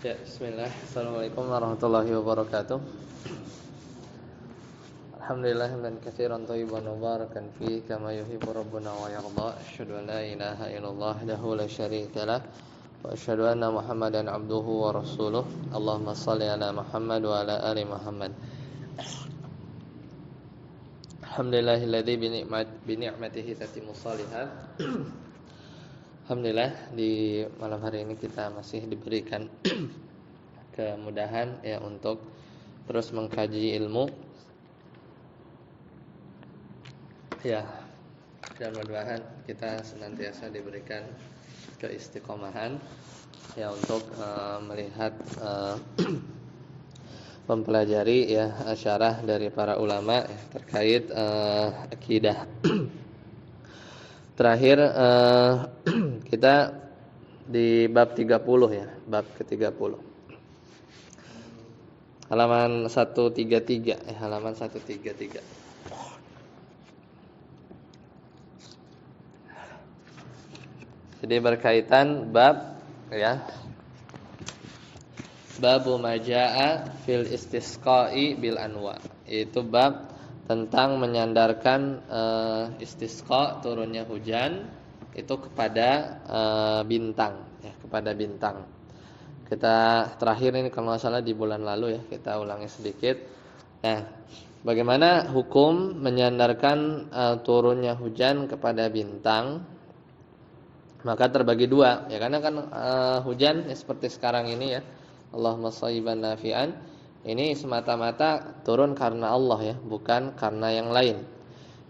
Ya, bismillah. Assalamualaikum warahmatullahi wabarakatuh. Alhamdulillah hamdan katsiran thayyiban mubarakan fihi kama yuhibbu rabbuna wa yarda. Asyhadu an la ilaha illallah wahdahu la syarika lah wa asyhadu anna Muhammadan abduhu wa rasuluh. Allahumma shalli ala Muhammad wa ala ali Muhammad. Alhamdulillahilladzi bi ni'matihi tatimmu shalihat. Alhamdulillah di malam hari ini kita masih diberikan kemudahan ya untuk terus mengkaji ilmu. Ya, dan mudah-mudahan kita senantiasa diberikan keistiqomahan ya untuk melihat mempelajari ya syarah dari para ulama ya, terkait akidah. Terakhir kita di bab 30 ya, bab ke-30. Halaman 133 halaman 133. Jadi berkaitan bab ya. Babu majaa fil istisqa'i bil anwa. Itu bab tentang menyandarkan istisqa, turunnya hujan itu kepada bintang ya, kepada bintang. Kita terakhir ini kalau nggak salah di bulan lalu ya, kita ulangi sedikit. Nah, bagaimana hukum menyandarkan turunnya hujan kepada bintang? Maka terbagi dua ya, karena kan hujan ya, seperti sekarang ini ya, Allahumma shayyiban nafi'an. Ini semata-mata turun karena Allah ya, bukan karena yang lain.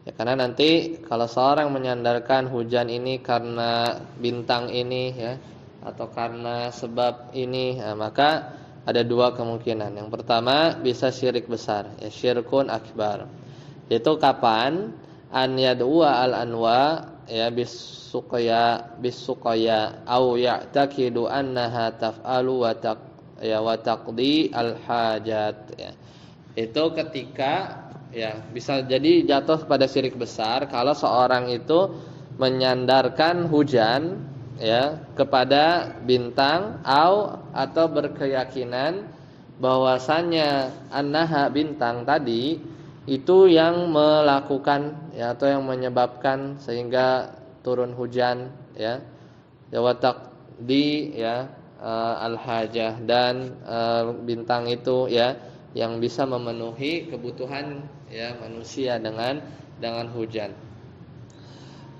Ya, karena nanti kalau seorang menyandarkan hujan ini karena bintang ini ya, atau karena sebab ini, ya, maka ada dua kemungkinan. Yang pertama bisa syirik besar, ya syirkun akbar. Itu kapan? An yad'uwa al-anwa ya bisuqaya au ya'taqidu annaha taf'alu wa taqdi al-hajat ya. Itu ketika ya bisa jadi jatuh pada syirik besar kalau seorang itu menyandarkan hujan ya kepada bintang atau berkeyakinan bahwasannya annaha bintang tadi itu yang melakukan ya, atau yang menyebabkan sehingga turun hujan ya. Wa taqdi ya al-hajah, dan bintang itu ya yang bisa memenuhi kebutuhan ya manusia dengan hujan.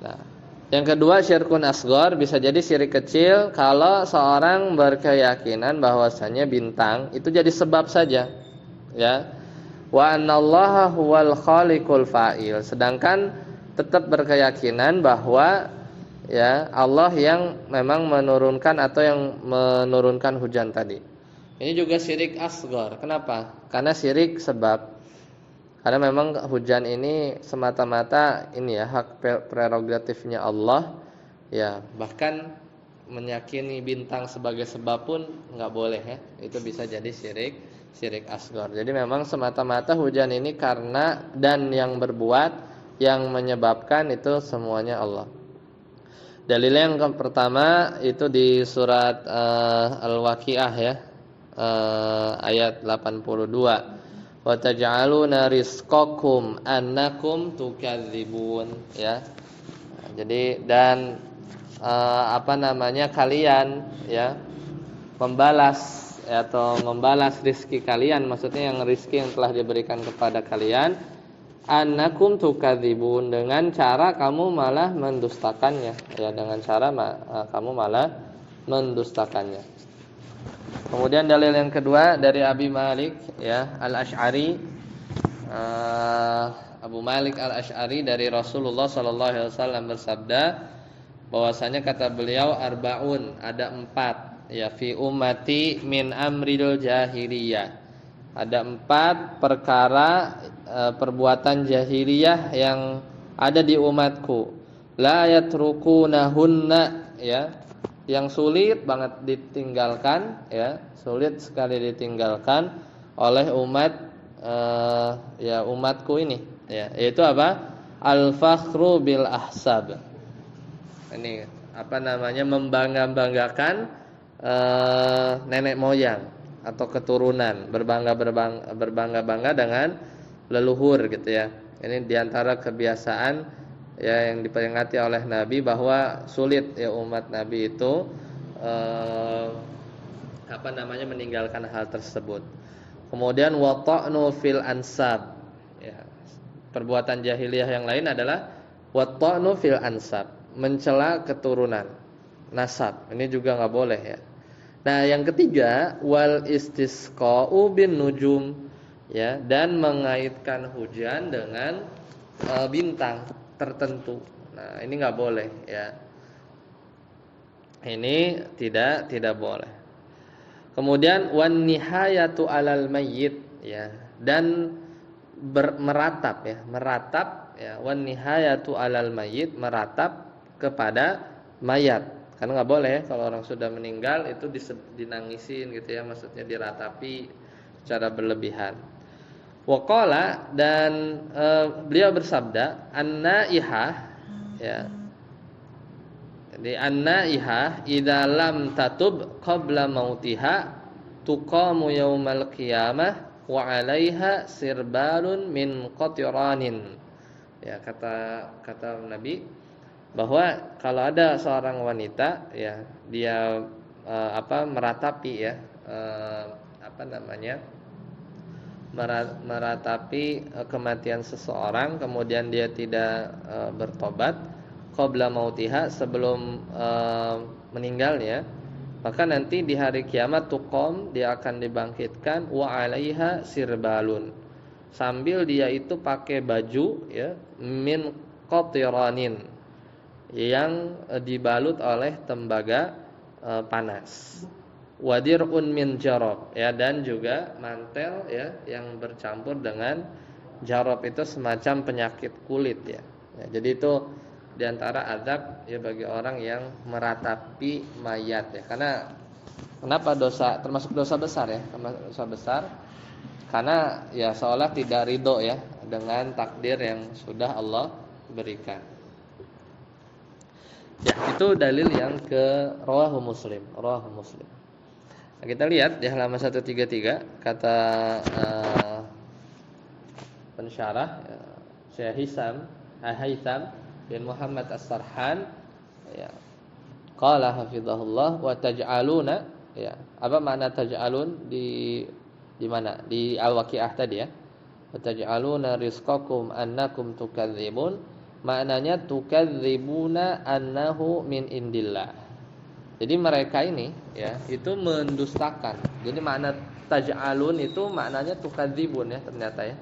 Nah, yang kedua syirkun asghar, bisa jadi syirik kecil kalau seorang berkeyakinan bahwasanya bintang itu jadi sebab saja ya. Wa anallaha huwal khaliqul fa'il, sedangkan tetap berkeyakinan bahwa ya Allah yang memang menurunkan atau yang menurunkan hujan tadi. Ini juga syirik asghar. Kenapa? Karena syirik sebab. Karena memang hujan ini semata-mata ini ya hak prerogatifnya Allah. Ya, bahkan meyakini bintang sebagai sebab pun enggak boleh ya. Itu bisa jadi syirik asghar. Jadi memang semata-mata hujan ini karena, dan yang berbuat, yang menyebabkan itu semuanya Allah. Dalil yang pertama itu di surat Al-Waqiah ya, ayat 82. Wa taj'aluna rizqakum annakum tukadzibun ya. Nah, jadi dan kalian ya membalas ya, atau membalas rizki kalian, maksudnya yang rizki yang telah diberikan kepada kalian, annakum tukadzibun, dengan cara kamu malah mendustakannya ya, dengan cara kamu malah mendustakannya. Kemudian dalil yang kedua dari Abi Malik ya Al-Asy'ari, Abu Malik Al-Asy'ari dari Rasulullah sallallahu alaihi wasallam bersabda bahwasanya kata beliau arbaun, ada 4 ya fi ummati min amril jahiliyah. Ada 4 perkara perbuatan jahiliyah yang ada di umatku, la yatrukunahunna ya, yang sulit banget ditinggalkan ya, sulit sekali ditinggalkan oleh umatku ini ya, yaitu apa? Al-fakhru bil ahsab. Ini membangga-banggakan nenek moyang atau keturunan, berbangga-bangga dengan leluhur gitu ya. Ini diantara kebiasaan ya yang diperingati oleh Nabi bahwa sulit ya umat Nabi itu meninggalkan hal tersebut. Kemudian wata'nu fil ansab. Ya. Perbuatan jahiliyah yang lain adalah wata'nu fil ansab, mencela keturunan, nasab. Ini juga enggak boleh ya. Nah, yang ketiga wal istisqa'u bin nujum, ya, dan mengaitkan hujan dengan bintang tertentu. Nah, ini enggak boleh ya. Ini tidak boleh. Kemudian wan nihayatu alal mayyit, ya, dan meratap ya, wan nihayatu alal mayyit, meratap kepada mayat. Karena nggak boleh ya, kalau orang sudah meninggal itu dinangisin gitu ya, maksudnya diratapi secara berlebihan. Waqala, dan beliau bersabda, an-naihah, ya. Jadi an-naihah idza lam tatub qabla mautiha tuqamu yaumal qiyamah wa 'alaiha sirbalun min qatiranin. Ya, kata Nabi bahwa kalau ada seorang wanita ya, dia meratapi ya, meratapi kematian seseorang, kemudian dia tidak bertobat qabla mautiha, sebelum meninggalnya, maka nanti di hari kiamat tuqam, dia akan dibangkitkan, wa 'alaiha sirbalun, sambil dia itu pakai baju ya, min qatiranin, yang dibalut oleh tembaga panas, wadirun min jarab, ya, dan juga mantel ya yang bercampur dengan jarab, itu semacam penyakit kulit ya. Jadi itu diantara azab ya bagi orang yang meratapi mayat ya. Karena kenapa termasuk dosa besar ya, dosa besar karena ya seolah tidak ridho ya dengan takdir yang sudah Allah berikan. Ya, itu dalil yang ke rawahu Muslim. Nah, kita lihat di halaman 133 kata pensyarah Syekh Haitham bin Muhammad As-Sarhan, ya. Qala hafizahullah wa taj'aluna, ya. Apa makna taj'alun di mana? Di Al-Waqiah tadi ya. Wa taj'aluna rizqakum annakum tukadzibun. Maknanya tukadzibuna annahu min indillah. Jadi mereka ini ya, itu mendustakan. Jadi makna taj'alun itu maknanya tukadzibun ya ternyata ya.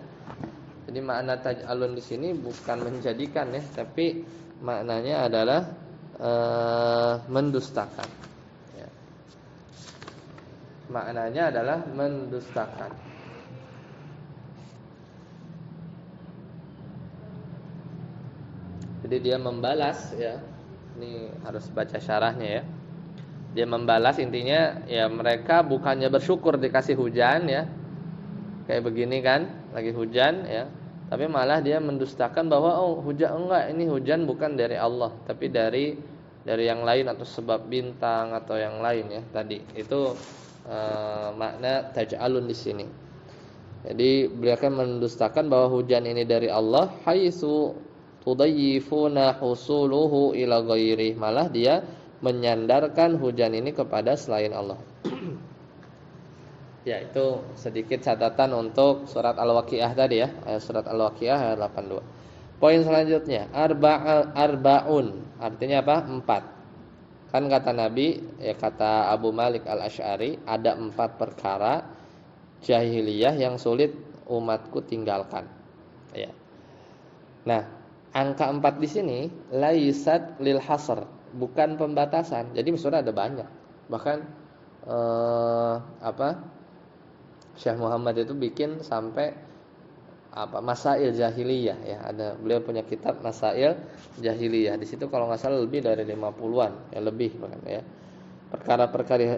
Jadi makna taj'alun di sini bukan menjadikan ya, tapi maknanya adalah mendustakan. Ya. Maknanya adalah mendustakan. Jadi dia membalas ya. Ini harus baca syarahnya ya. Dia membalas, intinya ya mereka bukannya bersyukur dikasih hujan ya. Kayak begini kan, lagi hujan ya. Tapi malah dia mendustakan bahwa hujan enggak, ini hujan bukan dari Allah, tapi dari yang lain atau sebab bintang atau yang lain ya tadi. Itu makna taj'alun di sini. Jadi beliau akan mendustakan bahwa hujan ini dari Allah, haitsu tudayyifuna husuluhu ila ghairi, malah dia menyandarkan hujan ini kepada selain Allah. Ya, itu sedikit catatan untuk surat Al-Waqiah tadi ya, surat Al-Waqiah ayat 82. Poin selanjutnya, arbaun, artinya apa? 4. Kan kata Nabi, ya kata Abu Malik Al-Asy'ari, ada 4 perkara jahiliyah yang sulit umatku tinggalkan. Ya. Nah, angka 4 di sini laisat lil hasr, bukan pembatasan. Jadi sebenarnya ada banyak. Bahkan Syekh Muhammad itu bikin sampai masail jahiliyah ya. Beliau punya kitab Masail Jahiliyah. Di situ kalau enggak salah lebih dari 50-an, ya lebih bahkan ya.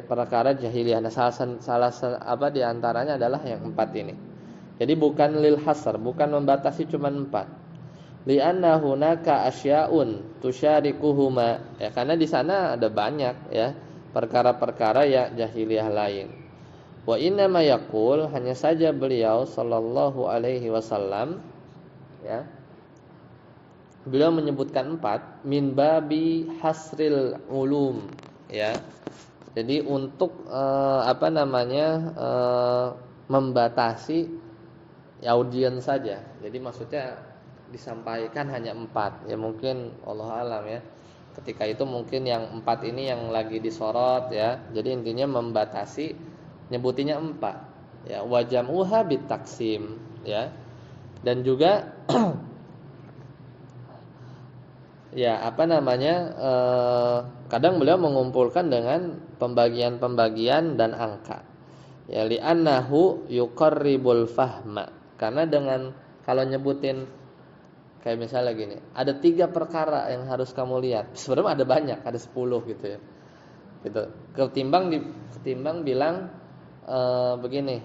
Perkara jahiliyah. Nah, salah di antaranya adalah yang 4 ini. Jadi bukan lil hasr, bukan membatasi cuma 4. Li'anna hunaka asya'un tusyarikuhuma, ya, karena di sana ada banyak ya perkara-perkara ya jahiliyah lain. Wa inna ma yaqul, hanya saja beliau sallallahu alaihi wasallam ya, beliau menyebutkan 4 min babi hasril ulum ya. Jadi untuk membatasi audiens saja. Jadi maksudnya disampaikan hanya 4 ya, mungkin Allah alam ya. Ketika itu mungkin yang 4 ini yang lagi disorot ya. Jadi intinya membatasi, nyebutinya 4 ya, wa jam'uha bitaksim ya. Dan juga ya kadang beliau mengumpulkan dengan pembagian-pembagian dan angka ya, li'annahu yuqarribul fahma. Karena dengan kalau nyebutin kayak misalnya gini, ada 3 perkara yang harus kamu lihat, sebenarnya ada banyak, ada 10 gitu ya gitu. Ketimbang bilang begini,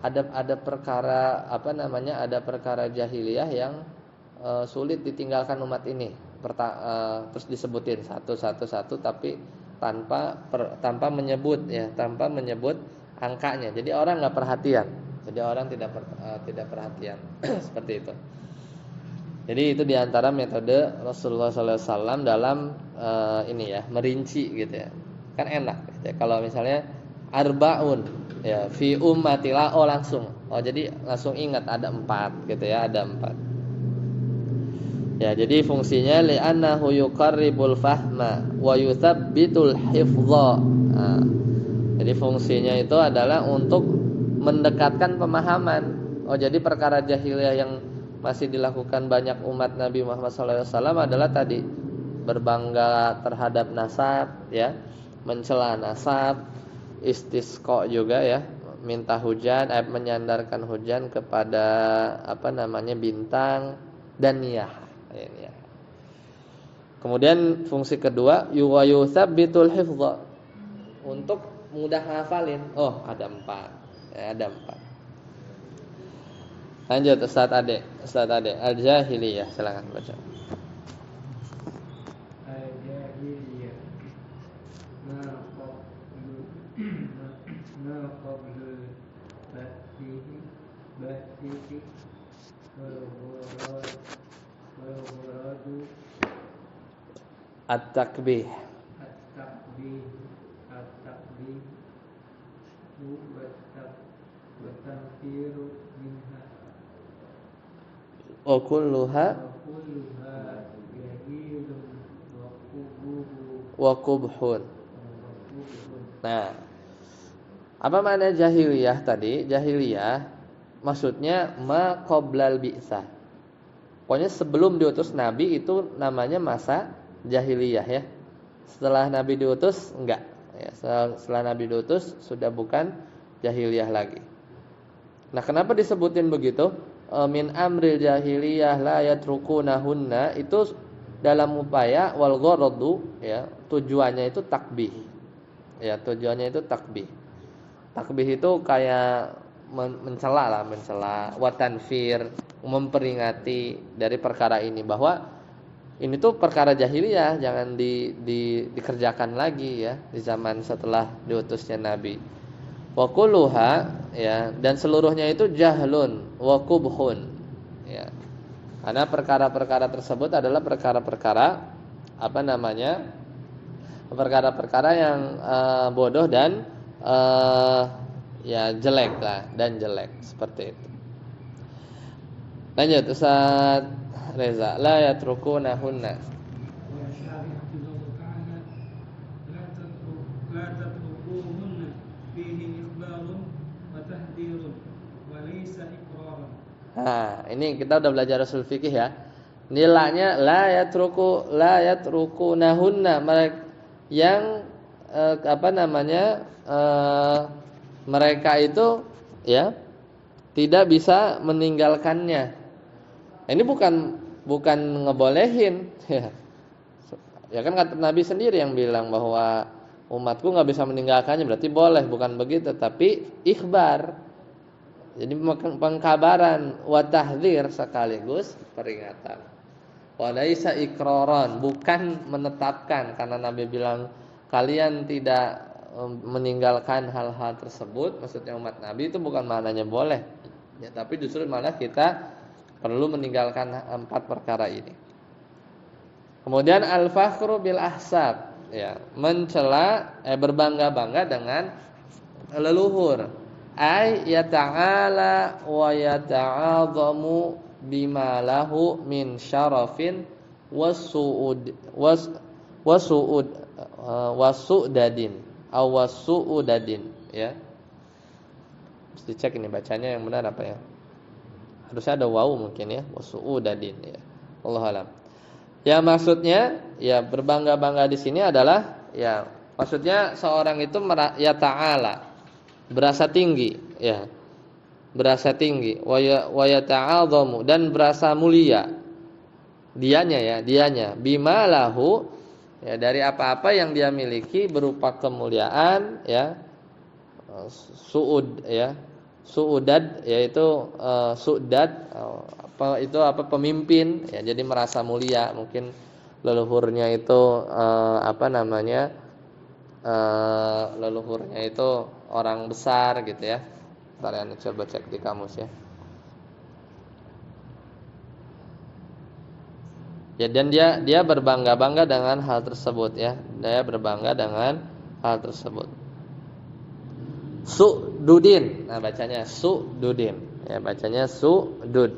ada perkara ada perkara jahiliyah yang sulit ditinggalkan umat ini. Terus disebutin satu tapi tanpa menyebut ya, tanpa menyebut angkanya. Jadi orang nggak perhatian. Jadi orang tidak perhatian seperti itu. Jadi itu diantara metode Rasulullah SAW dalam ini ya, merinci gitu ya. Kan enak gitu ya. Kalau misalnya arbaun ya fi ummati langsung. Jadi langsung ingat ada 4 gitu ya, ada 4. Ya, jadi fungsinya li'annahu yuqarribul fahma wa yuthabbitul hifdha. Nah, jadi fungsinya itu adalah untuk mendekatkan pemahaman. Jadi perkara jahiliyah yang masih dilakukan banyak umat Nabi Muhammad SAW adalah tadi berbangga terhadap nasab ya, mencela nasab, istisqa juga ya, minta hujan, menyandarkan hujan kepada bintang dan niyah. Ya. Kemudian fungsi kedua yuwayuthabbitul hifdha, untuk mudah ngafalin. Ada 4. Ya, ada 4. Lanjut Ustaz Ade al-jahiliyah, silakan baca. Al-jahiliyah ma qablu ba'thihi At-takbih wa tanfiru minha wa kulluha jahilun wa kubhun. Nah, apa makna jahiliyah tadi? Jahiliyah maksudnya ma qoblal bi'tsah. Pokoknya sebelum diutus Nabi itu namanya masa jahiliyah ya. Setelah Nabi diutus enggak ya. Setelah Nabi diutus sudah bukan jahiliyah lagi. Nah, kenapa disebutin begitu? Min amril jahiliyah la yatrukunahunna, itu dalam upaya wal gharadu ya, tujuannya itu takbih. Ya, tujuannya itu takbih. Takbih itu kayak mencela, wa tanfir, memperingati dari perkara ini, bahwa ini tuh perkara jahiliyah, jangan dikerjakan lagi ya di zaman setelah diutusnya Nabi. Wa kulluha ya, dan seluruhnya itu jahlun wa kubhun ya. Karena perkara-perkara tersebut adalah perkara-perkara perkara-perkara yang bodoh dan ya jelek lah, dan jelek seperti itu. Lanjut Ustaz Reza, la yatrukunahunna. Wa syari'atu ta'ala la tatrukuhunna fihi ikhbarun wa tahdhirun wa laysa iqrarun. Ini kita udah belajar usul fikih ya. Nilainya la yatrukunahunna, mereka yang mereka itu ya tidak bisa meninggalkannya. Ini bukan ngebolehin ya. Ya kan kata Nabi sendiri yang bilang bahwa umatku nggak bisa meninggalkannya, berarti boleh, bukan begitu, tapi ikhbar. Jadi pengkabaran wa tahdzir sekaligus peringatan. Walaisa iqraran, bukan menetapkan, karena Nabi bilang kalian tidak meninggalkan hal-hal tersebut, maksudnya umat Nabi itu bukan maknanya boleh. Ya, tapi justru malah kita perlu meninggalkan 4 perkara ini. Kemudian al-fakhru bil ahsab, ya, mencela berbangga-bangga dengan leluhur. Ay yata'ala wa yata'azamu bima lahu min syarafin wasu'ud wasu'dadin aw wasu'udadin, ya. Mesti cek ini bacanya yang benar apa ya. Harusnya ada waw mungkin ya, wasu'udadin, ya. Wallahu alam. Ya maksudnya ya berbangga-bangga di sini adalah ya maksudnya seorang itu ya ta'ala, berasa tinggi, ya. Berasa tinggi, wa yata'azamu, dan berasa mulia. Dianya bima lahu, ya, dari apa-apa yang dia miliki berupa kemuliaan, ya. Su'ud, ya. Su'udad yaitu su'dad, pemimpin, ya, jadi merasa mulia, mungkin leluhurnya itu leluhurnya itu orang besar gitu ya. Kalian coba cek di kamus ya. Ya, dan dia berbangga-bangga dengan hal tersebut, ya. Dia berbangga dengan hal tersebut. Su'dudin. Nah, bacanya su'dudin. Ya, bacanya su'dud.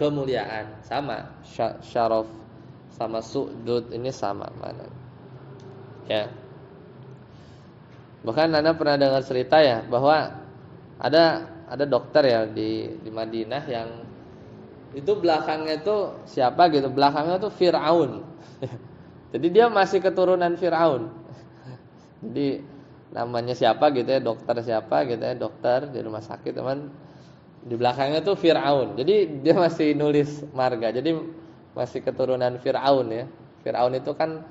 Kemuliaan sama, syaraf sama su'dud ini sama mana. Ya. Bahkan Anda pernah dengar cerita ya bahwa ada dokter ya di Madinah yang itu belakangnya itu siapa gitu, belakangnya tuh Fir'aun. Jadi dia masih keturunan Fir'aun. Jadi namanya siapa gitu ya, dokter siapa gitu ya, dokter di rumah sakit teman, di belakangnya tuh Fir'aun. Jadi dia masih nulis marga. Jadi masih keturunan Fir'aun ya. Fir'aun itu kan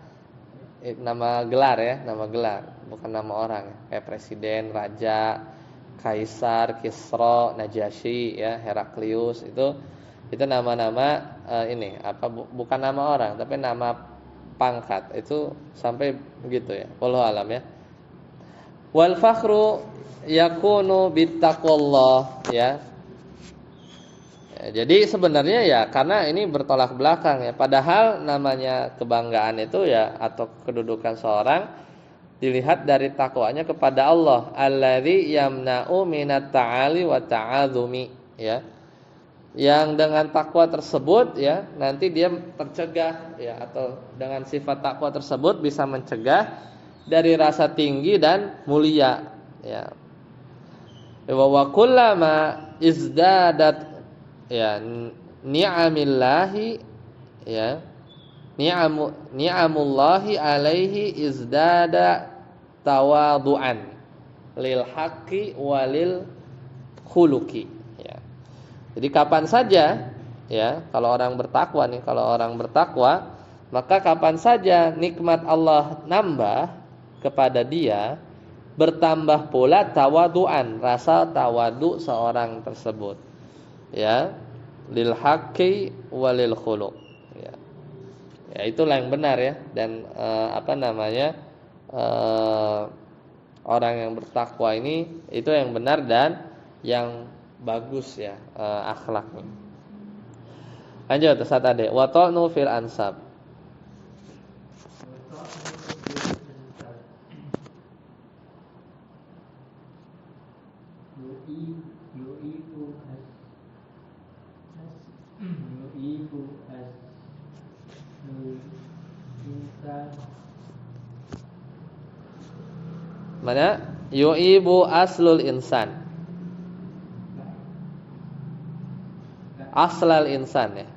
nama gelar ya, nama gelar, bukan nama orang ya. Kayak presiden, raja, kaisar, Kisra, Najasyi ya, Heraklius, itu nama-nama ini bukan nama orang tapi nama pangkat, itu sampai begitu ya. Wallahu alam ya. Wal fakhru yakunu bittaqwallah, ya. Jadi sebenarnya ya karena ini bertolak belakang ya. Padahal namanya kebanggaan itu ya atau kedudukan seorang dilihat dari takwanya kepada Allah, allazi yamna'u minat ta'ali wa ta'azumi, ya. Yang dengan takwa tersebut ya nanti dia tercegah ya, atau dengan sifat takwa tersebut bisa mencegah dari rasa tinggi dan mulia, ya. Wa kullama izdadat ya ni'amillahi, ya, ni'amullahi alaihi izdada tawadu'an lil haqqi walil khuluqi, ya. Jadi kapan saja ya kalau orang bertakwa maka kapan saja nikmat Allah nambah kepada dia, bertambah pula tawadu'an, rasa tawadu seorang tersebut, ya, lil haqqi walil khuluq, ya. Ya itulah yang benar ya, dan orang yang bertakwa ini itu yang benar dan yang bagus ya akhlaknya. Lanjut Ustaz Ade, wa ta'nu fil ansab. Mana? Yu'ibu aslul insan. Aslal insan ya.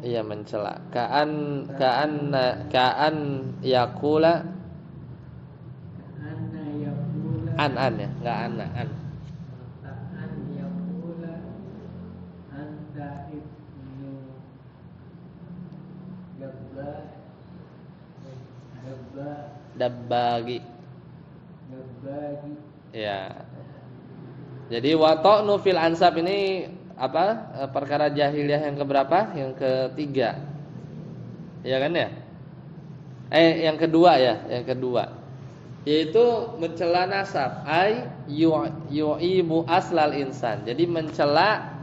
Iya, mencela. Ka'an yakula an ya, enggak an. Ka'an yakula anta ibnu dabbagi. Dabbagi. Ya. Jadi wa ta'nu fil ansab ini perkara jahiliyah yang keberapa? Yang ketiga. Ya kan ya? Yang kedua ya, yang kedua. Yaitu mencela nasab, yu'ibu aslal insan. Jadi mencela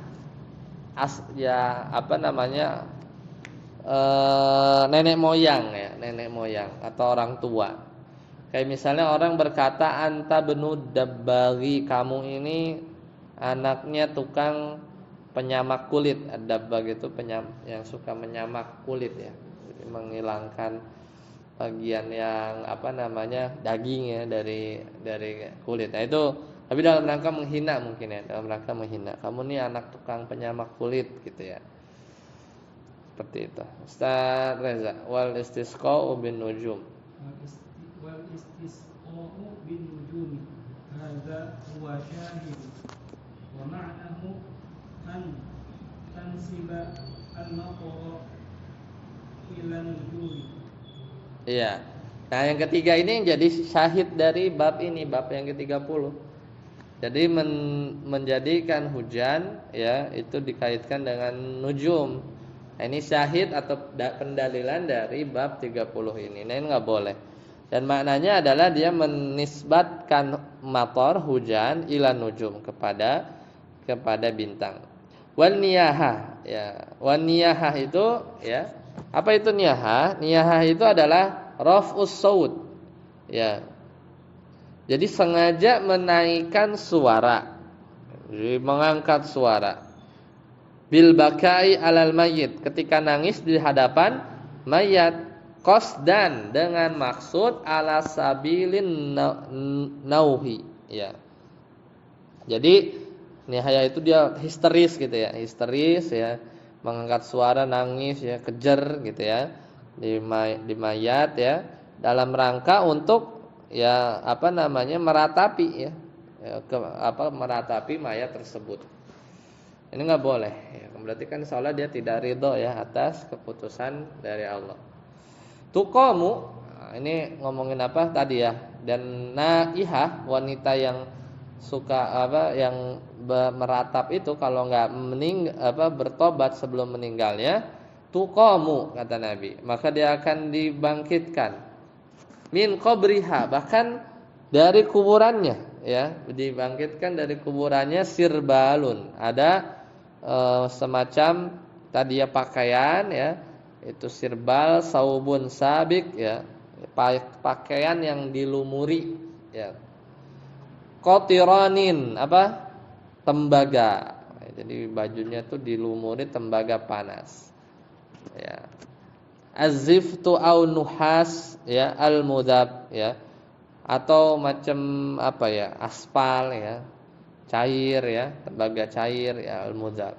nenek moyang ya, nenek moyang atau orang tua. Kayak misalnya orang berkata anta benud dabbaghi, kamu ini anaknya tukang penyamak kulit. Dabbagh itu yang suka menyamak kulit ya. Jadi menghilangkan bagian yang daging ya dari kulit. Nah itu tapi dalam rangka menghina mungkin ya, dalam rangka menghina. Kamu nih anak tukang penyamak kulit gitu ya. Seperti itu. Ustaz Reza, wal istisqa'u bin nujum. wal istisqa'u bin nujumi hadza huwa syahid wa ma'nahu an tansiba al-maqara ila nujumi. Iya. Nah, yang ketiga ini yang jadi syahid dari bab ini, bab yang ke-30. Jadi menjadikan hujan ya itu dikaitkan dengan nujum. Nah, ini syahid atau pendalilan dari bab 30 ini. Nah, ini enggak boleh. Dan maknanya adalah dia menisbatkan mator hujan ila nujum kepada bintang. Wan niyahah ya. Wan niyahah itu ya. Apa itu niyahah? Niyahah itu adalah raf'us saut. Ya. Jadi sengaja menaikkan suara. Jadi mengangkat suara. Bil bakai alal mayyit, ketika nangis di hadapan mayat. Qasdan, dengan maksud ala sabilin nauhi ya. Jadi nihaya itu dia histeris gitu ya, histeris ya, mengangkat suara, nangis ya, kejer gitu ya di mayat ya, dalam rangka untuk ya meratapi ya, meratapi mayat tersebut. Ini enggak boleh ya. Berarti kan seolah dia tidak ridho ya atas keputusan dari Allah. Tuqamu, ini ngomongin apa tadi ya? Dan naihah, wanita yang suka yang meratap itu kalau enggak bertobat sebelum meninggalnya, tuqamu kata Nabi, maka dia akan dibangkitkan min qabriha, bahkan dari kuburannya ya, dibangkitkan dari kuburannya sirbalun, ada semacam tadi ya pakaian ya, itu sirbal saubun sabik ya, pakaian yang dilumuri ya, qatiranin tembaga, jadi bajunya tuh dilumuri tembaga panas ya, aziftu au nuhas ya, al-mudab ya, atau macam aspal ya, cair ya, tembaga cair ya, al-mudab.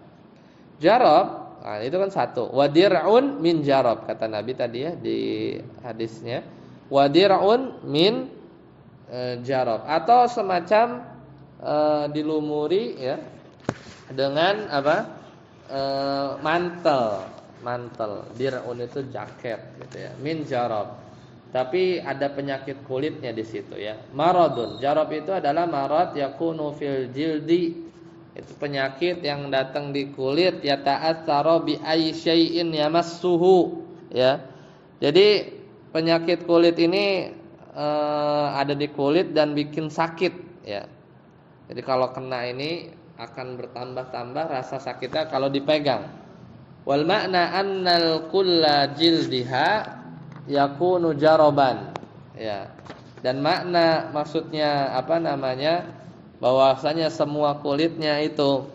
Jarab, nah itu kan satu. Wadir'un min jarab, kata Nabi tadi ya di hadisnya. Wadir'un min jarab, atau semacam dilumuri ya dengan mantel. Dir'un itu jaket gitu ya. Min jarab. Tapi ada penyakit kulitnya di situ ya. Maradun. Jarab itu adalah marad yakunu fil jildi. Itu penyakit yang datang di kulit, ya ta'atsara bi ayyi syai'in yamassuhu ya. Jadi penyakit kulit ini ada di kulit dan bikin sakit ya. Jadi kalau kena ini akan bertambah-tambah rasa sakitnya kalau dipegang. Wal makna annal kulla jildiha yakunu jaraban ya. Dan makna maksudnya bahwasanya semua kulitnya itu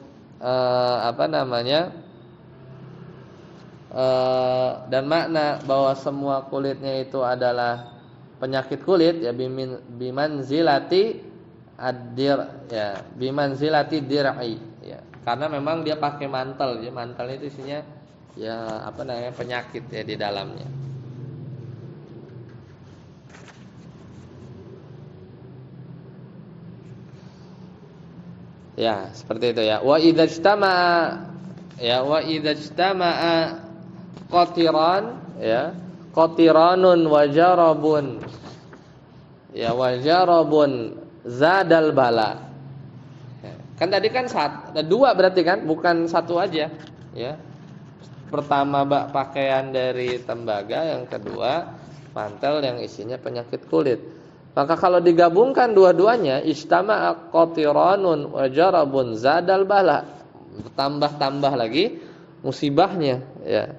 dan makna bahwa semua kulitnya itu adalah penyakit kulit ya, bimanzilati ad-dir ya, bimanzilati dir'i ya, karena memang dia pakai mantel ya, mantel itu isinya ya penyakit ya di dalamnya. Ya, seperti itu ya. Wa idzajtama'a qatiran ya, qatiranun wa jarabun ya, wa jarabun zadal bala. Ya. Kan tadi kan ada dua berarti kan, bukan satu aja, ya. Pertama pakaian dari tembaga, yang kedua mantel yang isinya penyakit kulit. Maka kalau digabungkan dua-duanya, istama'a qatiranun wa jarabun zadal bala. Tambah-tambah lagi musibahnya, ya.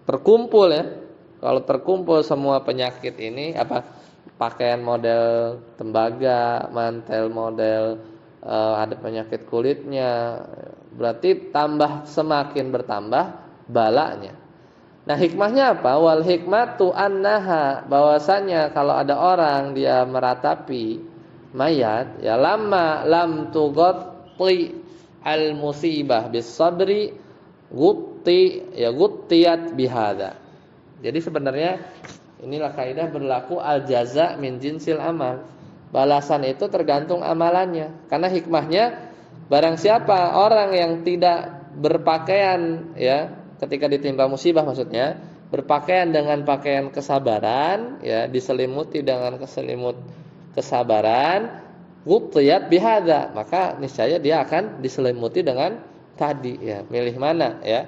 Terkumpul ya. Kalau terkumpul semua penyakit ini pakaian model tembaga, mantel model ada penyakit kulitnya, berarti semakin bertambah balanya. Nah, hikmahnya apa? Wal hikmatu annaha, bahwasanya kalau ada orang dia meratapi mayat, ya lam tughatti al musibah bis sabri guttiyat bihada. Jadi sebenarnya inilah kaidah berlaku al jaza min jinsil amal. Balasan itu tergantung amalannya. Karena hikmahnya, barang siapa orang yang tidak berpakaian, ya, ketika ditimpa musibah maksudnya, berpakaian dengan pakaian kesabaran, ya, diselimuti dengan selimut kesabaran, guttiyat bihadza, maka niscaya dia akan diselimuti dengan tadi, ya. Milih mana, ya?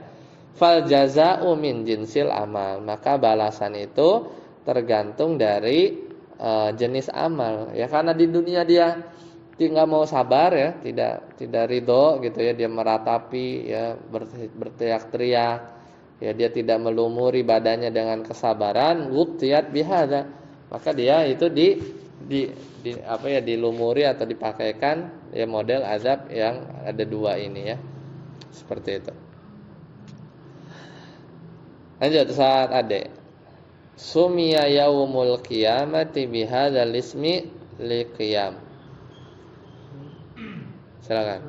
Fal jazaa'u min jinsil amal, maka balasan itu tergantung dari jenis amal, ya. Karena di dunia dia nggak mau sabar, ya, tidak ridho gitu, ya, dia meratapi, ya, berteriak-teriak, ya, dia tidak melumuri badannya dengan kesabaran, guttiyat bihadza, maka dia itu dilumuri atau dipakaikan, ya, model azab yang ada dua ini, ya, seperti itu. Lanjut saat adek. Sumiya yaumul qiyamati bihadzal ismi liqiyam. Silakan.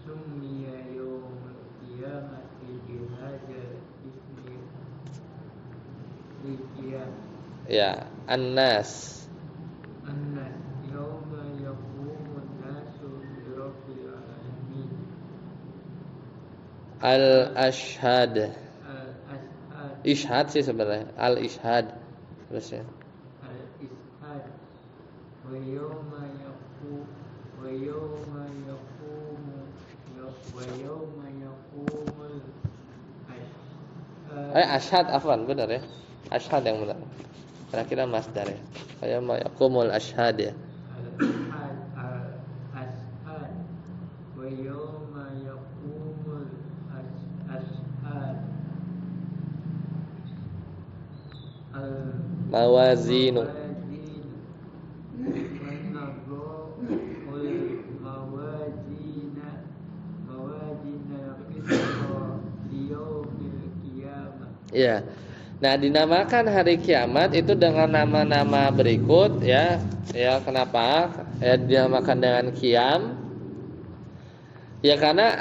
Sumiya yaumul qiyamati bihadzal ismi liqiyam. Ya, annas. Annas yauma yaqumun nasu birabbil alamin. Al-ashhad. Al-ashhad. Ishhad sih sebenarnya. Al-ishhad. Terusnya. Al-ishhad. Wa yauma yaqumu wa yauma yaqumul Ashhad afwan, benar ya. Ashhad yang benar. Kira-kira masdar ya. Kayak yaqumul ashhad ya. al-ashhad wa yauma yaqumul ashhad. Mawazinu. Ya. Nah, dinamakan hari kiamat itu dengan nama-nama berikut, ya. Ya, kenapa? Ya, dinamakan dengan qiyam. Ya, karena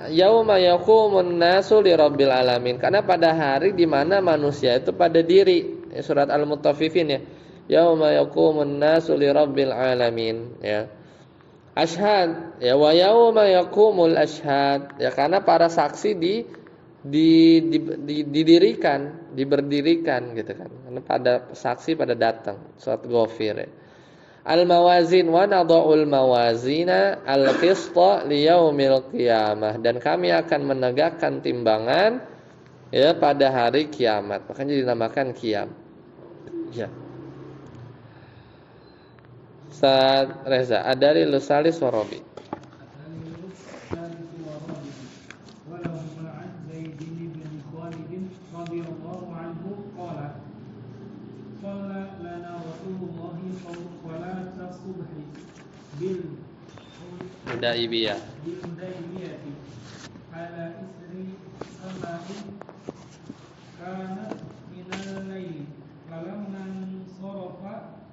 yauma yaqumun nasu lirabbil alamin. Karena pada hari di mana manusia itu pada diri. Ya, surat Al-Mutaffifin ya. Yauma yaqumun nasu lirabbil alamin, ya. Ashhad, ya, wa yauma yaqumul ashhad. Ya, karena para saksi diberdirikan gitu kan. Karena pada saksi pada datang. Surat Ghafir ya. Al-mawazin wa nadha'ul mawazina al-qista liyaumil qiyamah, dan kami akan menegakkan timbangan, ya, pada hari kiamat. Makanya dinamakan qiyam. Ya. Ustaz Reza, adari lusalis warabi. Hudaibiyah. Ala isri samain kana minal laili falamman sarafa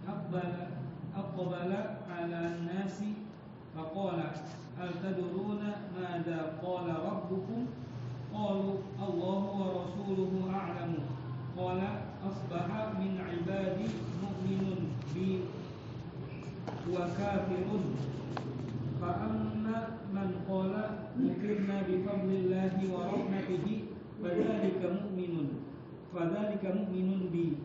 aqbala ala nasi faqala hal tadruna madza qala rabbukum qalu Allahu wa rasuluhu a'lamu qala asbaha min ibadi mu'minun bi wa kafirun fa amma man qala mukirna bi fadlillahi wa rahmatihi fadzalika mu'minun bi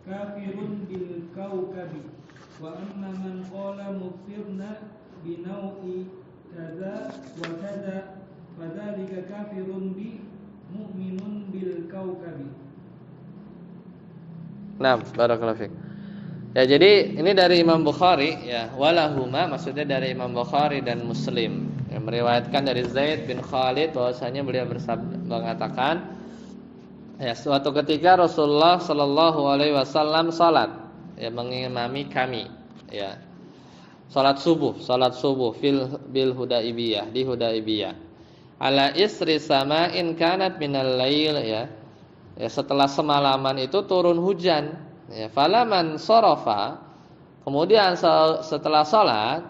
kafirun bil kawkabi wa amma man qala mukirna binau'i kaza wa kaza fadzalika kafirun bi mu'minun bil kaukabi. Nah, barakallahu fiik. Ya, jadi ini dari Imam Bukhari ya, walahuma maksudnya dari Imam Bukhari dan Muslim yang meriwayatkan dari Zaid bin Khalid bahwasanya beliau mengatakan ya, suatu ketika Rasulullah Shallallahu alaihi wasallam salat ya mengimami kami ya. Salat subuh bil Hudaibiyah di Hudaibiyah. Ala isri sama'in kanat minal lail ya. Ya, setelah semalaman itu turun hujan. Ya, falaman sorofa, kemudian setelah sholat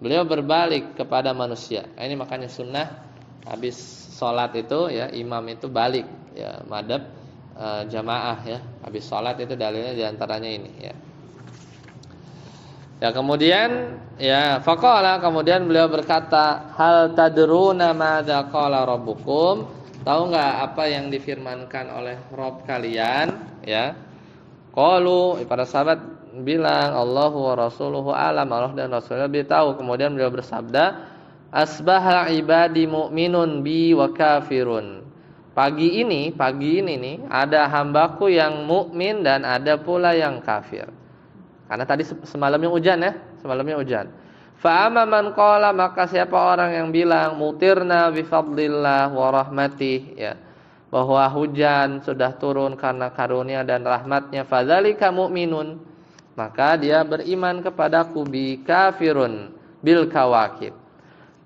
beliau berbalik kepada manusia. Ini makanya sunnah habis sholat itu ya imam itu balik ya madhab jamaah ya. Habis sholat itu dalilnya diantaranya ini ya. Ya kemudian ya faqala, kemudian beliau berkata, hal tadruna madza qala rabbukum, tahu enggak apa yang difirmankan oleh Rabb kalian ya. Qalu, para sahabat bilang Allahu wa rasuluhu alam, Allah dan Rasulnya lebih tahu. Kemudian beliau bersabda, asbaha ibadi mu'minun bi wa kafirun. Pagi ini nih ada hambaku yang mukmin dan ada pula yang kafir. Karena tadi semalamnya hujan. Fa amma man qala, maka siapa orang yang bilang mutirna bi fadlillah wa rahmatih ya, bahwa hujan sudah turun karena karunia dan rahmatnya, fadzalika mu'minun, maka dia beriman kepadaku, bi kafirun bil kawakib,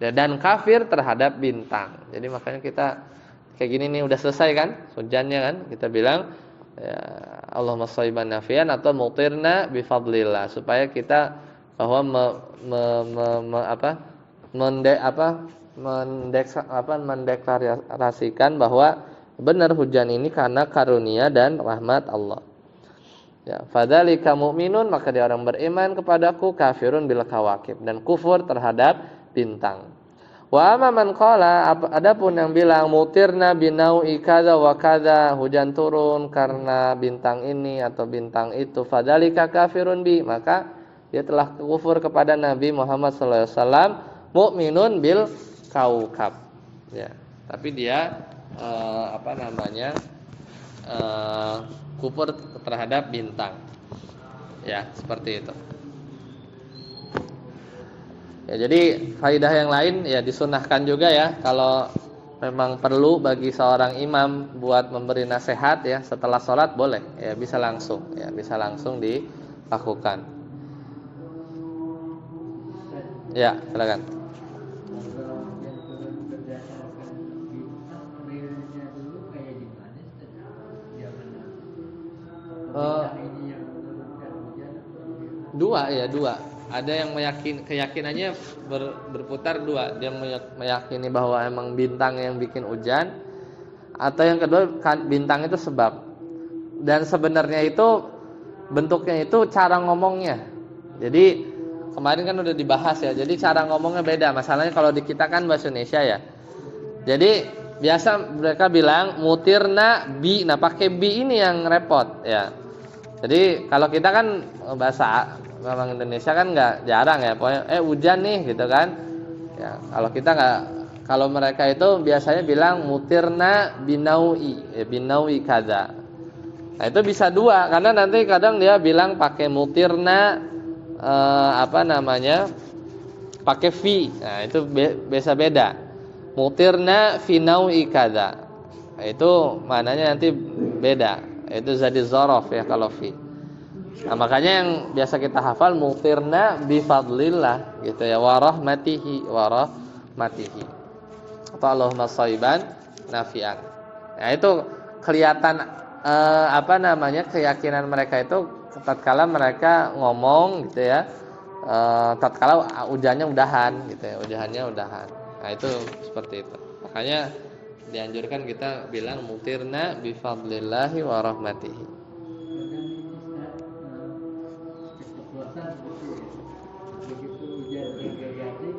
dan kafir terhadap bintang. Jadi makanya kita kayak gini nih udah selesai kan hujannya kan, kita bilang ya, Allahumma shayban nafian atau mutirna bi fadlillah, supaya kita bahwa mendeklarasikan bahwa benar hujan ini karena karunia dan rahmat Allah. Ya, fadzalika mu'minun, maka dia orang beriman kepadaku, kafirun bil kawakib, dan kufur terhadap bintang. Wa amma man qala, adapun yang bilang mutirna binau'i kadza wa kadza, hujan turun karena bintang ini atau bintang itu, fadzalika kafirun bi, maka dia telah kufur kepada Nabi Muhammad sallallahu alaihi wasallam, mukminun bil kaukab. Ya, tapi dia kufur terhadap bintang. Ya, seperti itu. Ya, jadi faidah yang lain ya disunahkan juga ya, kalau memang perlu bagi seorang imam buat memberi nasihat ya setelah sholat, boleh ya, bisa langsung dilakukan. Ya, silakan. Dua. Ada yang keyakinannya berputar dua. Dia meyakini bahwa emang bintang yang bikin hujan, atau yang kedua bintang itu sebab. Dan sebenarnya itu bentuknya itu cara ngomongnya. Jadi kemarin kan udah dibahas ya. Jadi cara ngomongnya beda. Masalahnya kalau di kita kan bahasa Indonesia ya. Jadi biasa mereka bilang mutirna bi. Nah, pakai bi ini yang repot ya. Jadi kalau kita kan bahasa memang Indonesia kan nggak jarang ya, pokoknya hujan nih gitu kan. Ya, kalau kita nggak, kalau mereka itu biasanya bilang mutirna binau'i kadza. Nah, itu bisa dua, karena nanti kadang dia bilang pakai mutirna pakai fi. Nah, itu biasa beda. Mutirna fi nau'i kadza. Nah, itu maknanya nanti beda. Itu jadi zorof ya kalau fi. Nah, makanya yang biasa kita hafal mutirna bi fadlillah gitu ya, wa rahmatihi atau Allahumma shayban nafian. Nah, itu kelihatan keyakinan mereka itu tatkala mereka ngomong gitu ya, tatkala hujannya udahan gitu ya, udahan. Nah, itu seperti itu. Makanya dianjurkan kita bilang mutirna bi fadlillahi wa rahmatihi. Begitu hujan degrasi,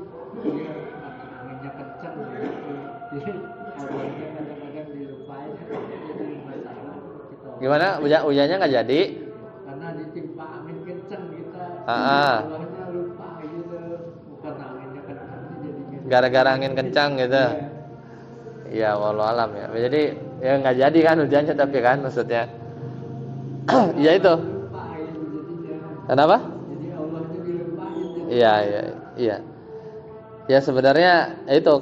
dia anginnya kencang gitu. Jadi awalnya kadang-kadang dilupain, jadi masalah gitu. Gimana? Hujannya nggak jadi? Karena ditimpa angin kencang kita. Awalnya lupa gitu, bukan angin gara-gara angin kencang gitu. Ya wallahu alam ya. Jadi ya nggak jadi kan hujannya tapi kan maksudnya. Ya itu. Dilupain, jadi jangan. Kenapa? Jadi Allah itu dilupain. Iya, iya, iya. Ya sebenarnya itu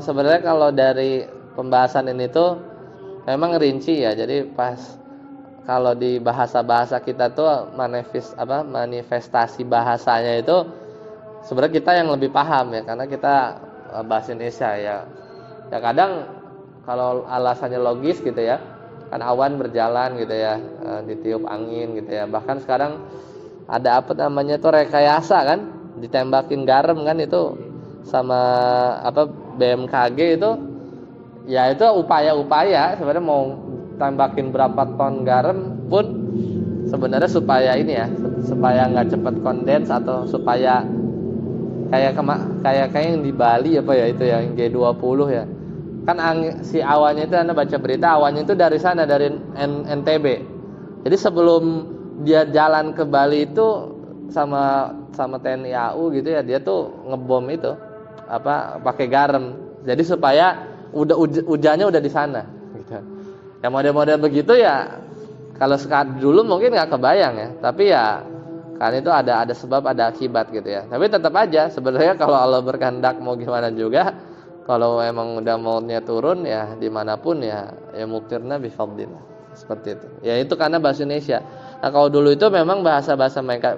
sebenarnya kalau dari pembahasan ini tuh memang rinci ya. Jadi pas kalau di bahasa-bahasa kita tuh manifestasi bahasanya itu sebenarnya kita yang lebih paham ya karena kita bahasa Indonesia ya. Ya kadang kalau alasannya logis gitu ya. Kan awan berjalan gitu ya, ditiup angin gitu ya. Bahkan sekarang ada apa namanya tuh rekayasa kan, ditembakin garam kan itu sama BMKG itu. Ya itu upaya-upaya sebenarnya mau tembakin berapa ton garam pun sebenarnya supaya ini ya, supaya nggak cepat kondens atau supaya kayak yang di Bali apa ya itu yang G20 ya. Kan si awannya itu Anda baca berita awannya itu dari sana dari NTB. Jadi sebelum dia jalan ke Bali itu sama TNI AU gitu ya, dia tuh ngebom itu pakai garam. Jadi supaya hujannya udah di sana gitu. Ya model-model begitu ya kalau dulu mungkin nggak kebayang ya, tapi ya kan itu ada sebab ada akibat gitu ya. Tapi tetap aja sebenarnya kalau Allah berkehendak mau gimana juga, kalau emang udah maunya turun ya dimanapun ya muktirna bifadlillah seperti itu. Ya itu karena bahasa Indonesia. Nah kalau dulu itu memang bahasa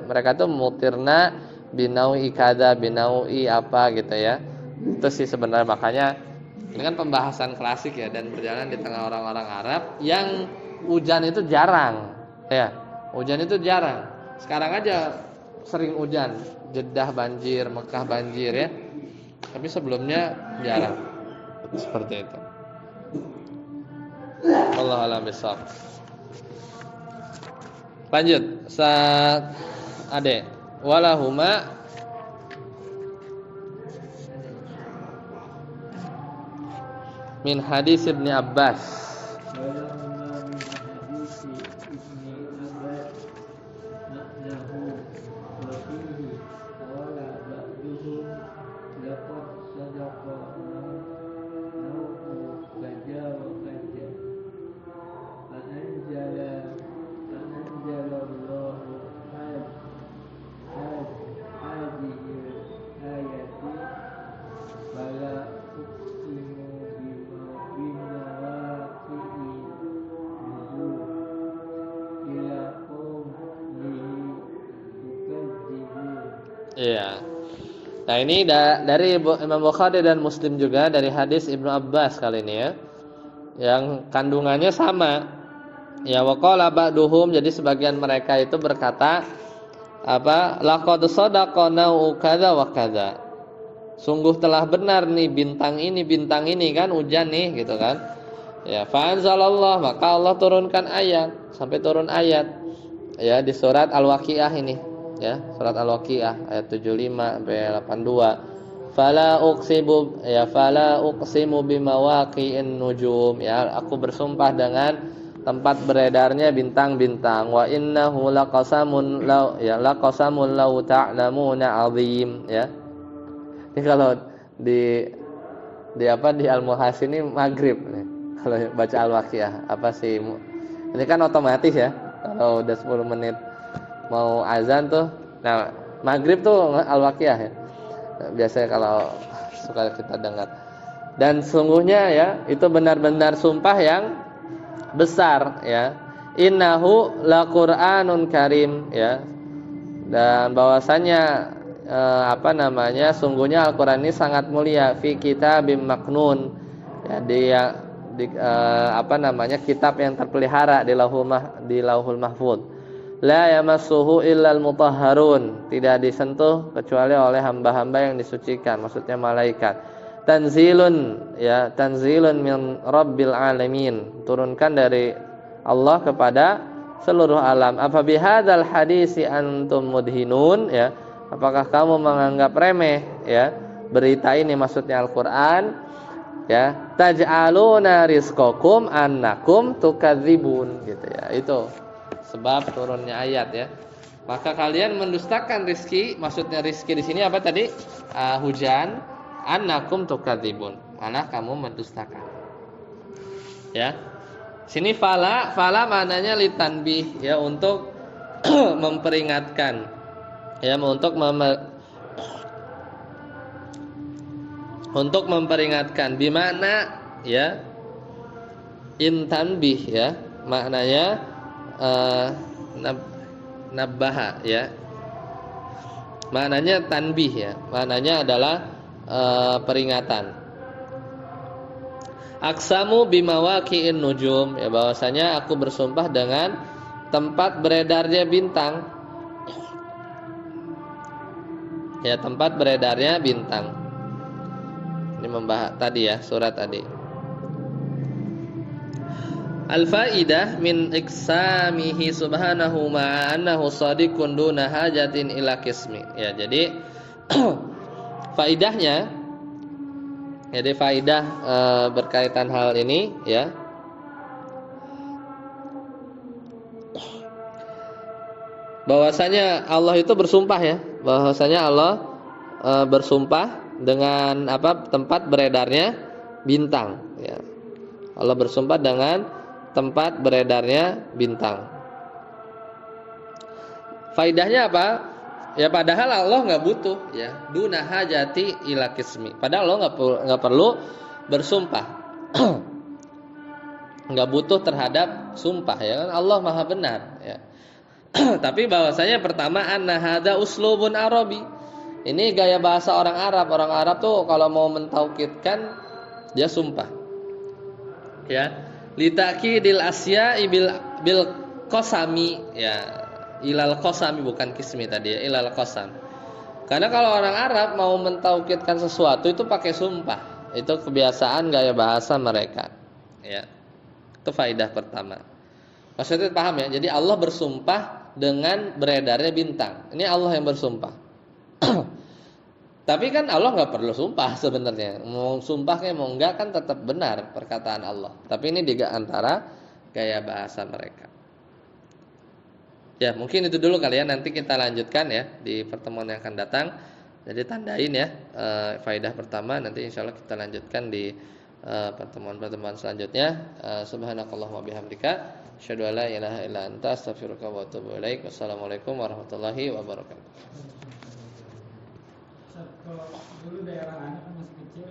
mereka tuh muktirna binaui kada binaui apa gitu ya. Itu sih sebenarnya makanya ini kan pembahasan klasik ya dan berjalan di tengah orang-orang Arab yang hujan itu jarang ya. Hujan itu jarang. Sekarang aja sering hujan, Jeddah banjir, Mekah banjir ya. Tapi sebelumnya jarang. Seperti itu. Wallahu a'lam bishawab. Lanjut, saat Ade. Walahuma min hadis Ibnu Abbas. Iya. Nah ini dari Imam Bukhari dan Muslim juga dari hadis Ibnu Abbas kali ini ya, yang kandungannya sama. Ya waqala ba'duhum, jadi sebagian mereka itu berkata laqad sadaqa nau'u kadza wa kadza. Sungguh telah benar nih bintang ini kan hujan nih gitu kan. Ya fa anzalallah, maka Allah turunkan ayat sampai turun ayat ya di surat Al-Waqiah ini. Ya, surat Al-Waqiah ayat 75 sampai 82. Fala uqsimu bimawaqi'in nujum, ya aku bersumpah dengan tempat beredarnya bintang-bintang. Wa innahu laqasamun law ta'lamuna 'azim, ya. Ini kalau di Al-Muhassin ini maghrib nih. Kalau baca Al-Waqiah ini kan otomatis ya. Kalau udah 10 menit mau azan tuh, nah maghrib tuh Al-Waqiah ya. Biasanya kalau suka kita dengar. Dan sungguhnya ya itu benar-benar sumpah yang besar ya. Innahu laqur'anun karim ya. Dan bahwasanya sungguhnya Al-Qur'an ini sangat mulia fi kitabim maknun. Ya kitab yang terpelihara di Lauhul Mahfuz. La yamassuhu illal mutahharun, tidak disentuh kecuali oleh hamba-hamba yang disucikan, maksudnya malaikat. Tanzilun min rabbil alamin, turunkan dari Allah kepada seluruh alam. Apa bihadzal hadisi antum mudhinun, ya, apakah kamu menganggap remeh ya berita ini, maksudnya Al-Qur'an, ya, taj'aluna rizqakum annakum tukadzibun, gitu ya. Itu sebab turunnya ayat ya. Maka kalian mendustakan rizki, maksudnya rizki di sini apa tadi? Hujan, annakum tukadzibun. Malah kamu mendustakan. Ya. Sini fala maknanya litanbih ya, untuk memperingatkan. Ya, untuk memperingatkan. Di mana ya? Intanbih ya. Maknanya nabbaha ya. Maknanya tanbih ya. Maknanya adalah peringatan. Aksamu bimawaqi'in nujum ya, bahwasanya aku bersumpah dengan tempat beredarnya bintang. Ya, tempat beredarnya bintang. Ini membahas tadi ya, surat tadi. Al-faidah min iksamihi subhanahu ma annahu shadiqun duna hajatin ila qismi. Ya, jadi faidahnya, jadi faidah berkaitan hal ini ya. Bahwasanya Allah itu bersumpah ya, bahwasanya Allah bersumpah dengan apa? Tempat beredarnya bintang ya. Allah bersumpah dengan tempat beredarnya bintang. Faidahnya apa? Ya, padahal Allah nggak butuh ya, duna hajati ila qismi. Padahal Allah nggak perlu bersumpah. Nggak butuh terhadap sumpah ya kan, Allah Maha benar ya. Tapi bahwasanya pertama anna hadza uslubun arabi. Ini gaya bahasa orang Arab. Orang Arab tuh kalau mau mentaukidkan dia sumpah. Ya. Litakidil asya'i bil qasami ya. Ilal qasami bukan kismi tadi ya, ilal qasam. Karena kalau orang Arab mau mentaukidkan sesuatu itu pakai sumpah. Itu kebiasaan gaya bahasa mereka. Ya. Itu faidah pertama. Maksudnya paham ya? Jadi Allah bersumpah dengan beredarnya bintang. Ini Allah yang bersumpah. Tapi kan Allah nggak perlu sumpah sebenarnya. Mau sumpah kayak mau enggak kan tetap benar perkataan Allah. Tapi ini di antara gaya bahasa mereka. Ya, mungkin itu dulu kalian, nanti kita lanjutkan ya di pertemuan yang akan datang. Jadi tandain ya faedah pertama, nanti insyaallah kita lanjutkan di pertemuan-pertemuan selanjutnya. Subhanakallahumma bihamdika asyhadu an la ilaha illa anta astaghfiruka wa atubu ilaik. Wassalamualaikum warahmatullahi wabarakatuh. Kalau dulu daerah anak masih kecil.